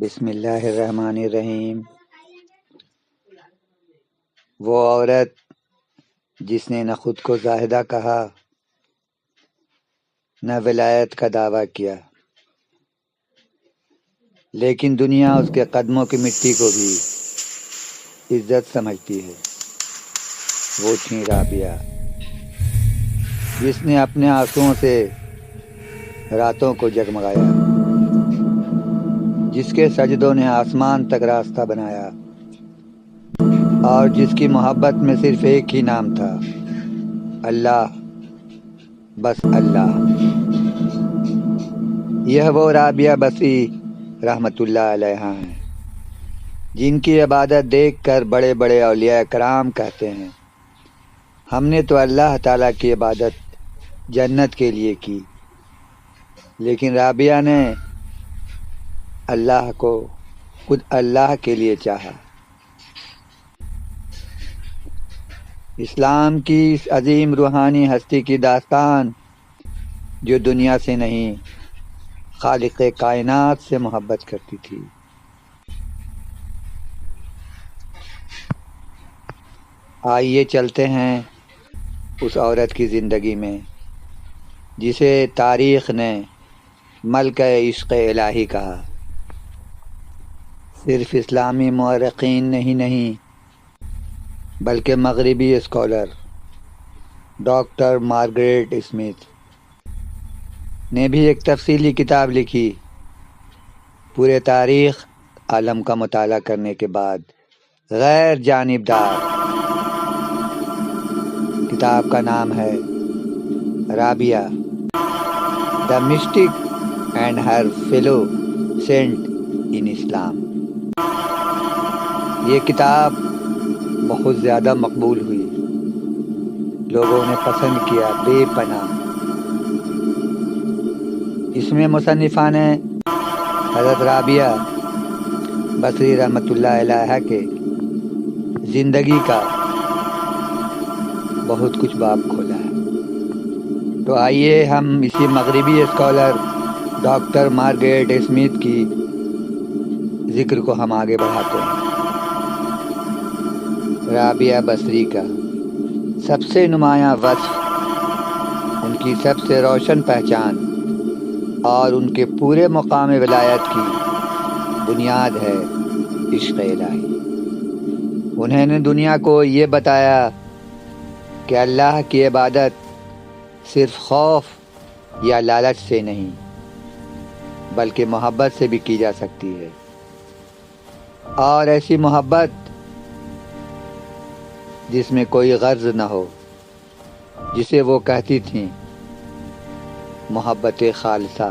بسم اللہ الرحمن الرحیم۔ وہ عورت جس نے نہ خود کو زاہدہ کہا نہ ولایت کا دعویٰ کیا، لیکن دنیا اس کے قدموں کی مٹی کو بھی عزت سمجھتی ہے، وہ تھی رابعہ، جس نے اپنے آنسوؤں سے راتوں کو جگمگایا، جس کے سجدوں نے آسمان تک راستہ بنایا، اور جس کی محبت میں صرف ایک ہی نام تھا، اللہ، بس اللہ۔ یہ وہ رابعہ بصری رحمۃ اللہ علیہا ہیں جن کی عبادت دیکھ کر بڑے بڑے اولیاء کرام کہتے ہیں ہم نے تو اللہ تعالیٰ کی عبادت جنت کے لیے کی، لیکن رابعہ نے اللہ کو خود اللہ کے لیے چاہا۔ اسلام کی اس عظیم روحانی ہستی کی داستان جو دنیا سے نہیں خالق کائنات سے محبت کرتی تھی۔ آئیے چلتے ہیں اس عورت کی زندگی میں جسے تاریخ نے ملکہ عشق الہی کہا۔ صرف اسلامی مورخین نے ہی نہیں بلکہ مغربی اسکالر ڈاکٹر مارگریٹ اسمتھ نے بھی ایک تفصیلی کتاب لکھی۔ پورے تاریخ عالم کا مطالعہ کرنے کے بعد غیر جانبدار کتاب کا نام ہے Rabia, the mystic and her fellow saint in Islam. یہ کتاب بہت زیادہ مقبول ہوئی، لوگوں نے پسند کیا بے پناہ۔ اس میں مصنفان نے حضرت رابعہ بصری رحمۃ اللہ علیہ کے زندگی کا بہت کچھ باب کھولا ہے۔ تو آئیے ہم اسی مغربی اسکالر ڈاکٹر مارگریٹ اسمتھ کی ذکر کو ہم آگے بڑھاتے ہیں۔ رابعہ بصری کا سب سے نمایاں وصف، ان کی سب سے روشن پہچان اور ان کے پورے مقام ولایت کی بنیاد ہے عشق الہی۔ انہوں نے دنیا کو یہ بتایا کہ اللہ کی عبادت صرف خوف یا لالچ سے نہیں بلکہ محبت سے بھی کی جا سکتی ہے، اور ایسی محبت جس میں کوئی غرض نہ ہو، جسے وہ کہتی تھیں محبت خالصہ۔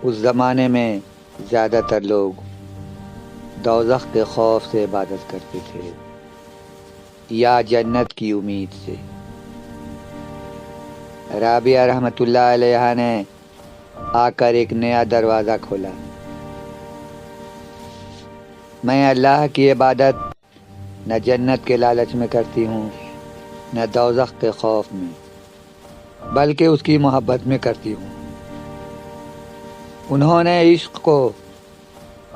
اس زمانے میں زیادہ تر لوگ دوزخ کے خوف سے عبادت کرتے تھے یا جنت کی امید سے۔ رابعہ رحمۃ اللہ علیہ نے آ کر ایک نیا دروازہ کھولا۔ میں اللہ کی عبادت نہ جنت کے لالچ میں کرتی ہوں نہ دوزخ کے خوف میں، بلکہ اس کی محبت میں کرتی ہوں۔ انہوں نے عشق کو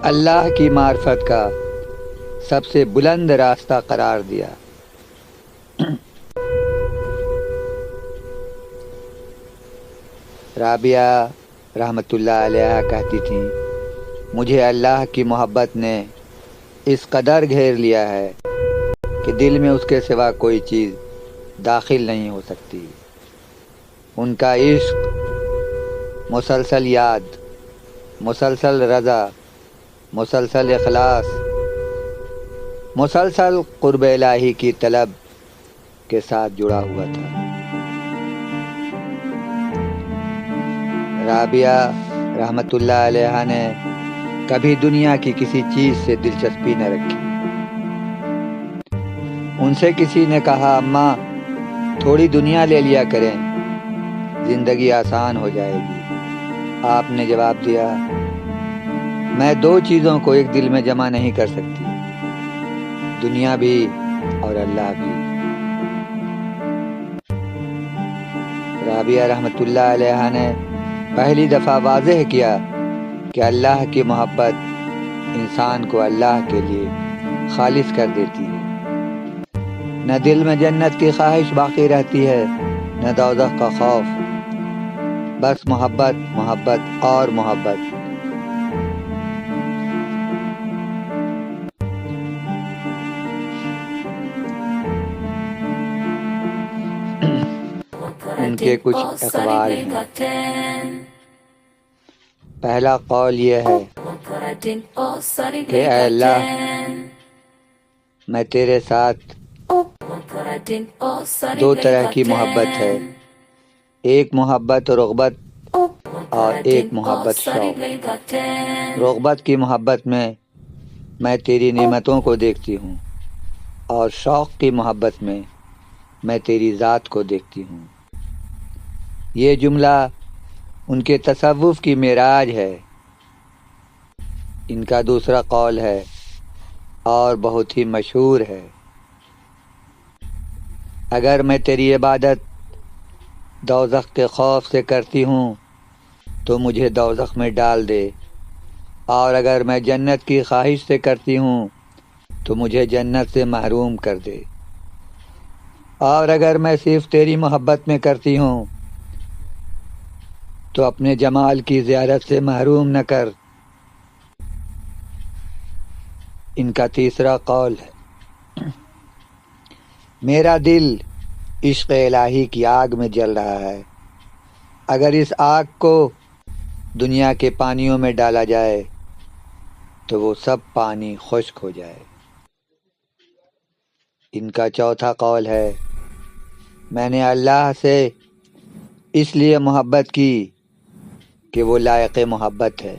اللہ کی معرفت کا سب سے بلند راستہ قرار دیا۔ رابعہ رحمۃ اللہ علیہ کہتی تھیں مجھے اللہ کی محبت نے اس قدر گھیر لیا ہے کہ دل میں اس کے سوا کوئی چیز داخل نہیں ہو سکتی۔ ان کا عشق مسلسل یاد، مسلسل رضا، مسلسل اخلاص، مسلسل قرب الہی کی طلب کے ساتھ جڑا ہوا تھا۔ رابعہ رحمۃ اللہ علیہ نے کبھی دنیا کی کسی چیز سے دلچسپی نہ رکھی۔ ان سے کسی نے کہا اماں تھوڑی دنیا لے لیا کریں، زندگی آسان ہو جائے گی۔ آپ نے جواب دیا میں دو چیزوں کو ایک دل میں جمع نہیں کر سکتی، دنیا بھی اور اللہ بھی۔ رابعہ رحمۃ اللہ علیہ نے پہلی دفعہ واضح کیا کہ اللہ کی محبت انسان کو اللہ کے لیے خالص کر دیتی ہے۔ نہ دل میں جنت کی خواہش باقی رہتی ہے، نہ دوزخ کا خوف، بس محبت، محبت اور محبت۔ ان کے کچھ اقوال ہیں۔ پہلا قول یہ ہے کہ اے اللہ، میں تیرے ساتھ دو طرح کی محبت ہے، ایک محبت رغبت اور ایک محبت شوق۔ رغبت کی محبت میں تیری نعمتوں کو دیکھتی ہوں، اور شوق کی محبت میں تیری ذات کو دیکھتی ہوں۔ یہ جملہ ان کے تصوف کی معراج ہے۔ ان کا دوسرا قول ہے اور بہت ہی مشہور ہے، اگر میں تیری عبادت دوزخ کے خوف سے کرتی ہوں تو مجھے دوزخ میں ڈال دے، اور اگر میں جنت کی خواہش سے کرتی ہوں تو مجھے جنت سے محروم کر دے، اور اگر میں صرف تیری محبت میں کرتی ہوں تو اپنے جمال کی زیارت سے محروم نہ کر۔ ان کا تیسرا قول ہے، میرا دل عشق الہی کی آگ میں جل رہا ہے، اگر اس آگ کو دنیا کے پانیوں میں ڈالا جائے تو وہ سب پانی خشک ہو جائے۔ ان کا چوتھا قول ہے، میں نے اللہ سے اس لیے محبت کی کہ وہ لائق محبت ہے،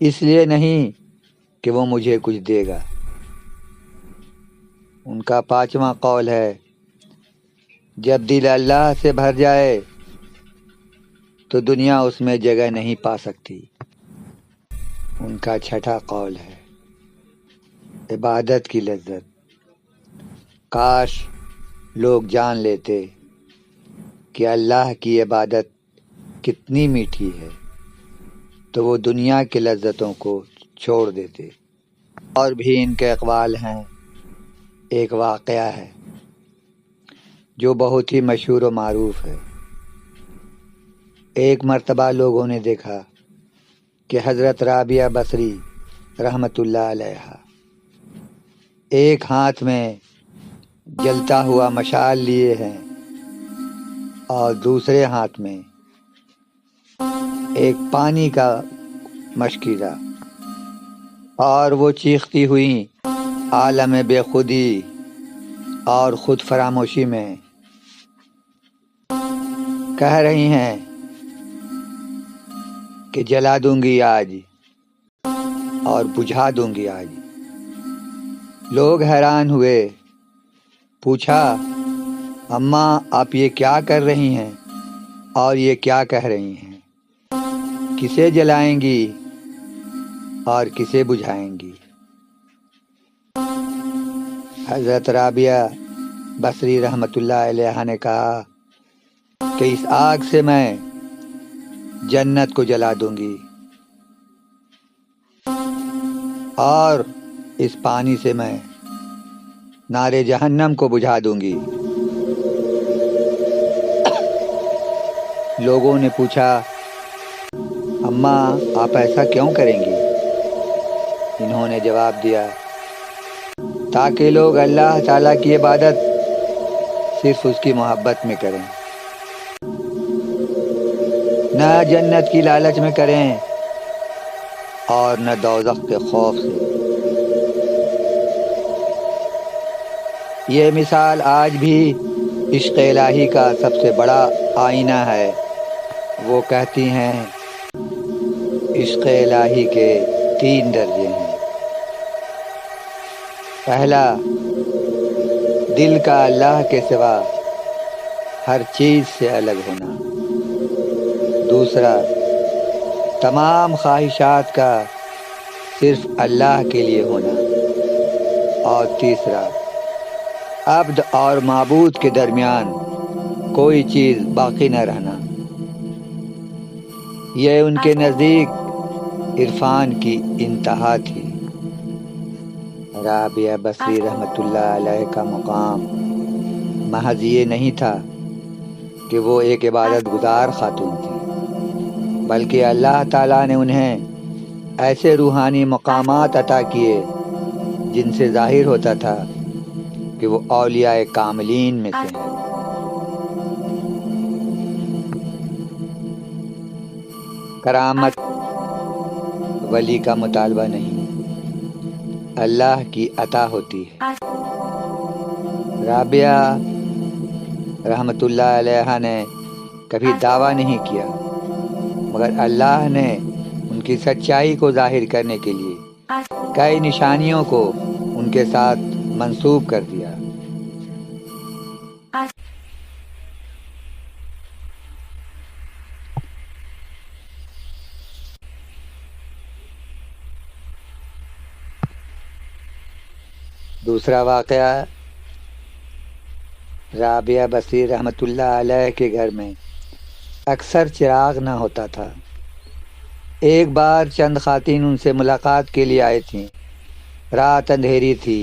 اس لیے نہیں کہ وہ مجھے کچھ دے گا۔ ان کا پانچواں قول ہے، جب دل اللہ سے بھر جائے تو دنیا اس میں جگہ نہیں پا سکتی۔ ان کا چھٹا قول ہے، عبادت کی لذت، کاش لوگ جان لیتے کہ اللہ کی عبادت کتنی میٹھی ہے تو وہ دنیا کی لذتوں کو چھوڑ دیتے۔ اور بھی ان کے اقوال ہیں۔ ایک واقعہ ہے جو بہت ہی مشہور و معروف ہے۔ ایک مرتبہ لوگوں نے دیکھا کہ حضرت رابعہ بصری رحمۃ اللہ علیہ ایک ہاتھ میں جلتا ہوا مشعل لیے ہیں اور دوسرے ہاتھ میں ایک پانی کا مشکیزہ، اور وہ چیختی ہوئی عالم بے خودی اور خود فراموشی میں کہہ رہی ہیں کہ جلا دوں گی آج اور بجھا دوں گی آج۔ لوگ حیران ہوئے، پوچھا، اماں آپ یہ کیا کر رہی ہیں اور یہ کیا کہہ رہی ہیں؟ کسے جلائیں گی اور کسے بجھائیں گی؟ حضرت رابعہ بصری رحمۃ اللہ علیہ نے کہا کہ اس آگ سے میں جنت کو جلا دوں گی اور اس پانی سے میں نار جہنم کو بجھا دوں گی۔ لوگوں نے پوچھا، اماں آپ ایسا کیوں کریں گی؟ انہوں نے جواب دیا، تاکہ لوگ اللہ تعالیٰ کی عبادت صرف اس کی محبت میں کریں، نہ جنت کی لالچ میں کریں اور نہ دوزخ کے خوف سے۔ یہ مثال آج بھی عشق الہی کا سب سے بڑا آئینہ ہے۔ وہ کہتی ہیں، عشق الہی کے 3 درجے ہیں۔ پہلا، دل کا اللہ کے سوا ہر چیز سے الگ ہونا۔ دوسرا، تمام خواہشات کا صرف اللہ کے لیے ہونا۔ اور تیسرا، عبد اور معبود کے درمیان کوئی چیز باقی نہ رہنا۔ یہ ان کے نزدیک عرفان کی انتہا تھی۔ رابعہ بصری رحمۃ اللہ علیہ کا مقام محض یہ نہیں تھا کہ وہ ایک عبادت گزار خاتون تھی، بلکہ اللہ تعالیٰ نے انہیں ایسے روحانی مقامات عطا کیے جن سے ظاہر ہوتا تھا کہ وہ اولیاء کاملین میں سے ہیں۔ کرامت ولی کا مطالبہ نہیں، اللہ کی عطا ہوتی ہے۔ رابعہ رحمۃ اللہ علیہ نے کبھی دعویٰ نہیں کیا، مگر اللہ نے ان کی سچائی کو ظاہر کرنے کے لیے کئی نشانیوں کو ان کے ساتھ منسوب کر دیا۔ دوسرا واقعہ، رابعہ بصری رحمۃ اللہ علیہ کے گھر میں اکثر چراغ نہ ہوتا تھا۔ ایک بار چند خواتین ان سے ملاقات کے لیے آئی تھیں۔ رات اندھیری تھی،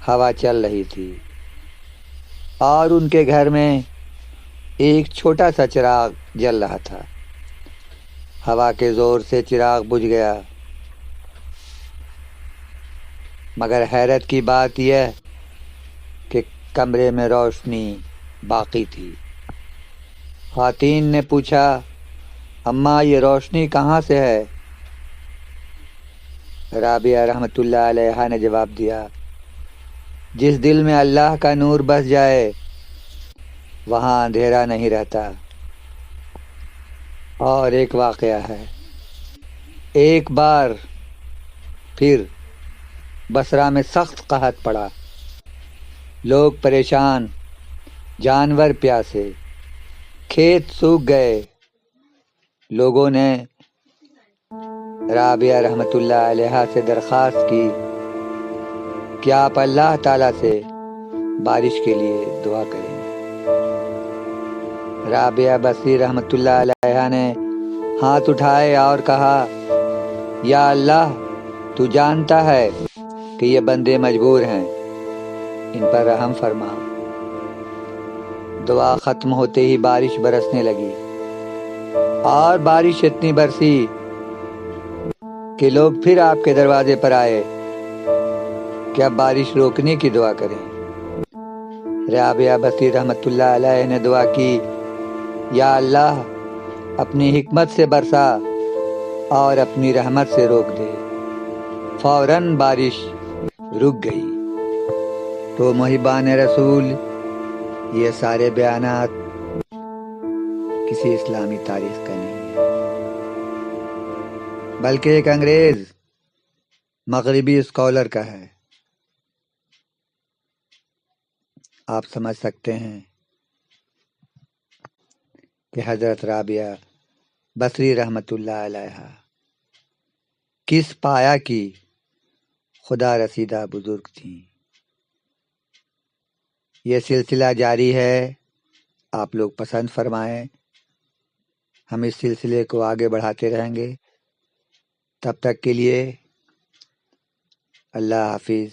ہوا چل رہی تھی اور ان کے گھر میں ایک چھوٹا سا چراغ جل رہا تھا۔ ہوا کے زور سے چراغ بجھ گیا، مگر حیرت کی بات یہ کہ کمرے میں روشنی باقی تھی۔ خواتین نے پوچھا، اماں یہ روشنی کہاں سے ہے؟ رابعہ رحمۃ اللہ علیہ نے جواب دیا، جس دل میں اللہ کا نور بس جائے وہاں اندھیرا نہیں رہتا۔ اور ایک واقعہ ہے، ایک بار پھر بصرہ میں سخت قحط پڑا، لوگ پریشان، جانور پیاسے، کھیت سوکھ گئے۔ لوگوں نے رابعہ رحمۃ اللہ علیہ سے درخواست کی کہ آپ اللہ تعالیٰ سے بارش کے لیے دعا کریں۔ رابعہ بصری رحمۃ اللہ علیہ نے ہاتھ اٹھائے اور کہا، یا اللہ، تو جانتا ہے کہ یہ بندے مجبور ہیں، ان پر رحم فرما۔ دعا ختم ہوتے ہی بارش برسنے لگی، اور بارش اتنی برسی کہ لوگ پھر آپ کے دروازے پر آئے کہ اب بارش روکنے کی دعا کریں۔ رابعہ بصری رحمۃ اللہ علیہ نے دعا کی، یا اللہ، اپنی حکمت سے برسا اور اپنی رحمت سے روک دے۔ فوراً بارش رک گئی۔ تو محبان رسول، یہ سارے بیانات کسی اسلامی تاریخ کا نہیں ہے، بلکہ ایک انگریز مغربی اسکالر کا ہے۔ آپ سمجھ سکتے ہیں کہ حضرت رابعہ بصری رحمۃ اللہ علیہ کس پایا کی خدا رسیدہ بزرگ تھیں۔ یہ سلسلہ جاری ہے، آپ لوگ پسند فرمائیں، ہم اس سلسلے کو آگے بڑھاتے رہیں گے۔ تب تک کے لیے اللہ حافظ۔